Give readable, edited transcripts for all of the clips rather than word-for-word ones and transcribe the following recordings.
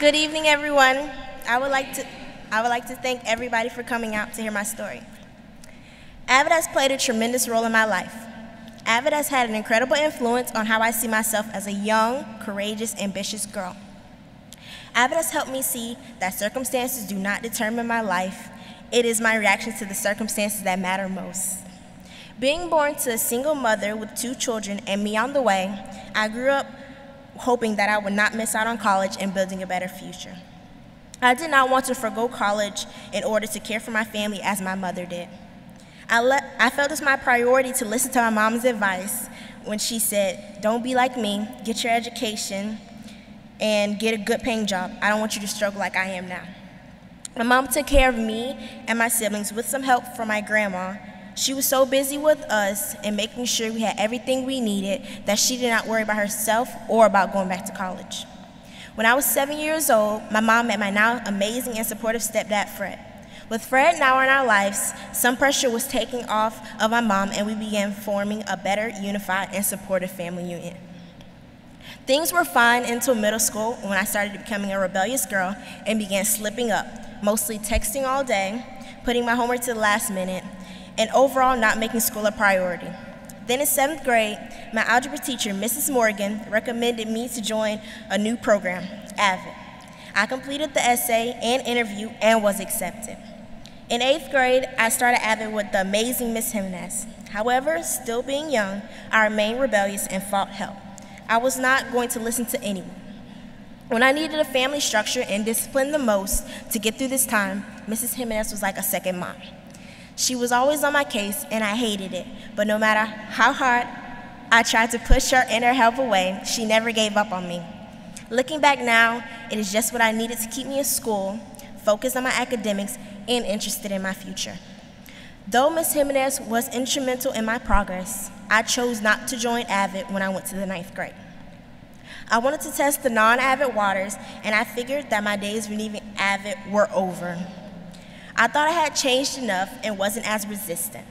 Good evening, everyone. I would like to thank everybody for coming out to hear my story. AVID has played a tremendous role in my life. AVID has had an incredible influence on how I see myself as a young, courageous, ambitious girl. AVID has helped me see that circumstances do not determine my life. It is my reaction to the circumstances that matter most. Being born to a single mother with 2 children and me on the way, I grew up hoping that I would not miss out on college and building a better future. I did not want to forgo college in order to care for my family as my mother did. I felt it was my priority to listen to my mom's advice when she said, "Don't be like me, get your education, and get a good paying job. I don't want you to struggle like I am now." My mom took care of me and my siblings with some help from my grandma. She was so busy with us and making sure we had everything we needed that she did not worry about herself or about going back to college. When I was 7 years old, my mom met my now amazing and supportive stepdad, Fred. With Fred now in our lives, some pressure was taken off of my mom and we began forming a better, unified, and supportive family unit. Things were fine until middle school when I started becoming a rebellious girl and began slipping up, mostly texting all day, putting my homework to the last minute, and overall not making school a priority. Then in 7th grade, my algebra teacher, Mrs. Morgan, recommended me to join a new program, AVID. I completed the essay and interview and was accepted. In 8th grade, I started AVID with the amazing Miss Jimenez. However, still being young, I remained rebellious and fought help. I was not going to listen to anyone. When I needed a family structure and discipline the most to get through this time, Mrs. Jimenez was like a second mom. She was always on my case, and I hated it, but no matter how hard I tried to push her inner help away, she never gave up on me. Looking back now, it is just what I needed to keep me in school, focused on my academics, and interested in my future. Though Ms. Jimenez was instrumental in my progress, I chose not to join AVID when I went to the 9th grade. I wanted to test the non-AVID waters, and I figured that my days of leaving AVID were over. I thought I had changed enough and wasn't as resistant.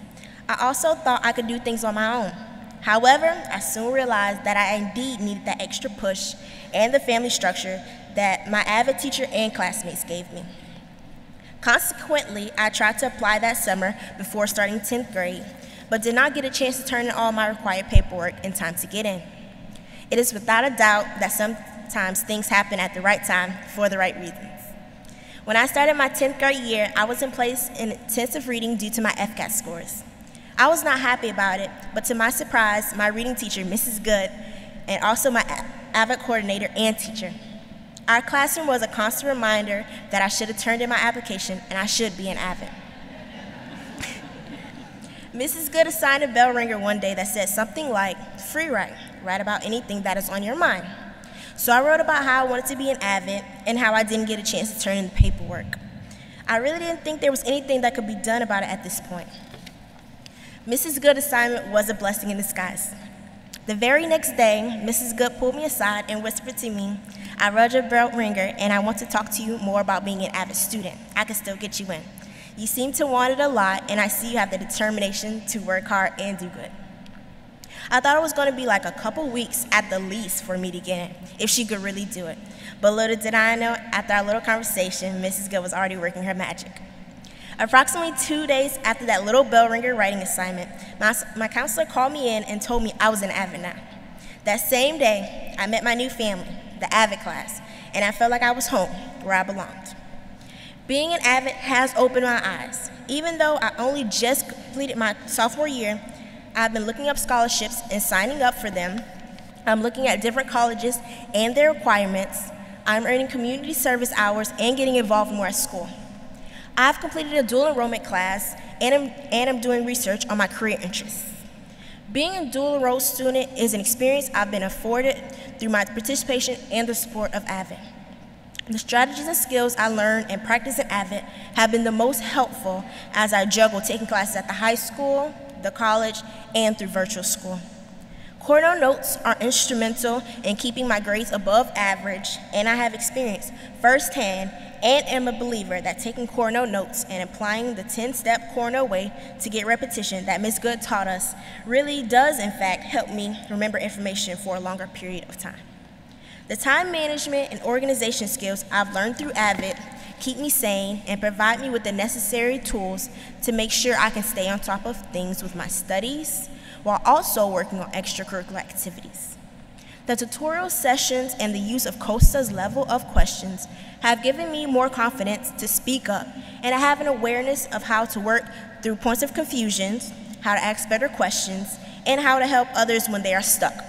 I also thought I could do things on my own. However, I soon realized that I indeed needed that extra push and the family structure that my AVID teacher and classmates gave me. Consequently, I tried to apply that summer before starting 10th grade, but did not get a chance to turn in all my required paperwork in time to get in. It is without a doubt that sometimes things happen at the right time for the right reasons. When I started my 10th grade year, I was in place in intensive reading due to my FCAT scores. I was not happy about it, but to my surprise, my reading teacher, Mrs. Good, and also my AVID coordinator and teacher. Our classroom was a constant reminder that I should have turned in my application and I should be an AVID. Mrs. Good assigned a bell ringer one day that said something like, "Free write about anything that is on your mind." So I wrote about how I wanted to be an AVID and how I didn't get a chance to turn in the paperwork. I really didn't think there was anything that could be done about it at this point. Mrs. Good's assignment was a blessing in disguise. The very next day, Mrs. Good pulled me aside and whispered to me, "I read your bell ringer and I want to talk to you more about being an AVID student. I can still get you in. You seem to want it a lot and I see you have the determination to work hard and do good." I thought it was going to be like a couple weeks at the least for me to get in, if she could really do it. But little did I know, after our little conversation, Mrs. Good was already working her magic. Approximately 2 days after that little bell ringer writing assignment, my counselor called me in and told me I was an AVID now. That same day, I met my new family, the AVID class, and I felt like I was home, where I belonged. Being an AVID has opened my eyes. Even though I only just completed my sophomore year, I've been looking up scholarships and signing up for them. I'm looking at different colleges and their requirements. I'm earning community service hours and getting involved more at school. I've completed a dual enrollment class and I'm doing research on my career interests. Being a dual enrolled student is an experience I've been afforded through my participation and the support of AVID. The strategies and skills I learned and practiced at AVID have been the most helpful as I juggle taking classes at the high school, the college, and through virtual school. Cornell notes are instrumental in keeping my grades above average, and I have experienced firsthand and am a believer that taking Cornell notes and applying the 10-step Cornell way to get repetition that Ms. Good taught us really does in fact help me remember information for a longer period of time. The time management and organization skills I've learned through AVID keep me sane and provide me with the necessary tools to make sure I can stay on top of things with my studies while also working on extracurricular activities. The tutorial sessions and the use of Costa's level of questions have given me more confidence to speak up, and I have an awareness of how to work through points of confusion, how to ask better questions, and how to help others when they are stuck.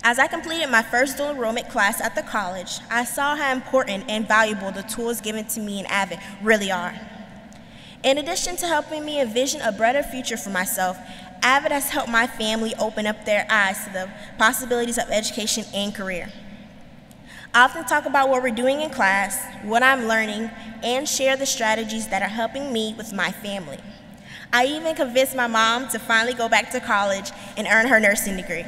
As I completed my first dual enrollment class at the college, I saw how important and valuable the tools given to me in AVID really are. In addition to helping me envision a brighter future for myself, AVID has helped my family open up their eyes to the possibilities of education and career. I often talk about what we're doing in class, what I'm learning, and share the strategies that are helping me with my family. I even convinced my mom to finally go back to college and earn her nursing degree.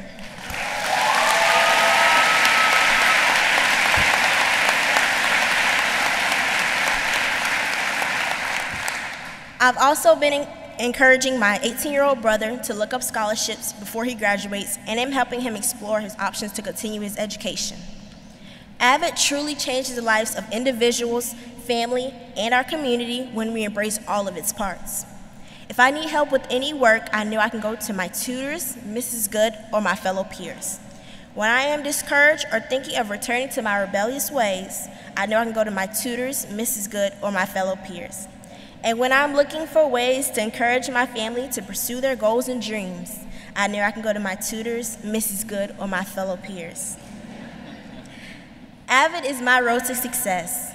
I've also been encouraging my 18-year-old brother to look up scholarships before he graduates, and am helping him explore his options to continue his education. AVID truly changes the lives of individuals, family, and our community when we embrace all of its parts. If I need help with any work, I know I can go to my tutors, Mrs. Good, or my fellow peers. When I am discouraged or thinking of returning to my rebellious ways, I know I can go to my tutors, Mrs. Good, or my fellow peers. And when I'm looking for ways to encourage my family to pursue their goals and dreams, I know I can go to my tutors, Mrs. Good, or my fellow peers. AVID is my road to success.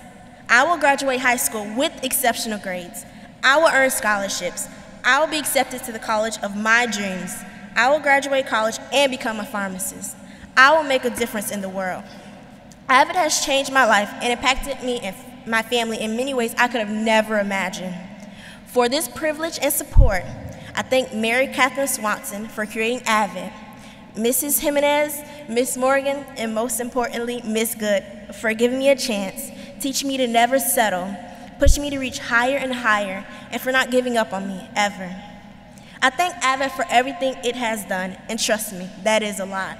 I will graduate high school with exceptional grades. I will earn scholarships. I will be accepted to the college of my dreams. I will graduate college and become a pharmacist. I will make a difference in the world. AVID has changed my life and impacted me and my family in many ways I could have never imagined. For this privilege and support, I thank Mary Catherine Swanson for creating AVID, Mrs. Jimenez, Miss Morgan, and most importantly, Miss Good, for giving me a chance, teaching me to never settle, pushing me to reach higher and higher, and for not giving up on me, ever. I thank AVID for everything it has done, and trust me, that is a lot.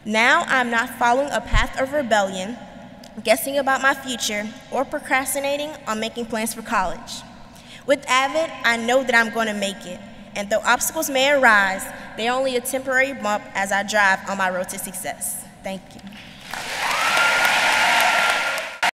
Now I'm not following a path of rebellion, guessing about my future, or procrastinating on making plans for college. With AVID, I know that I'm going to make it, and though obstacles may arise, they're only a temporary bump as I drive on my road to success. Thank you.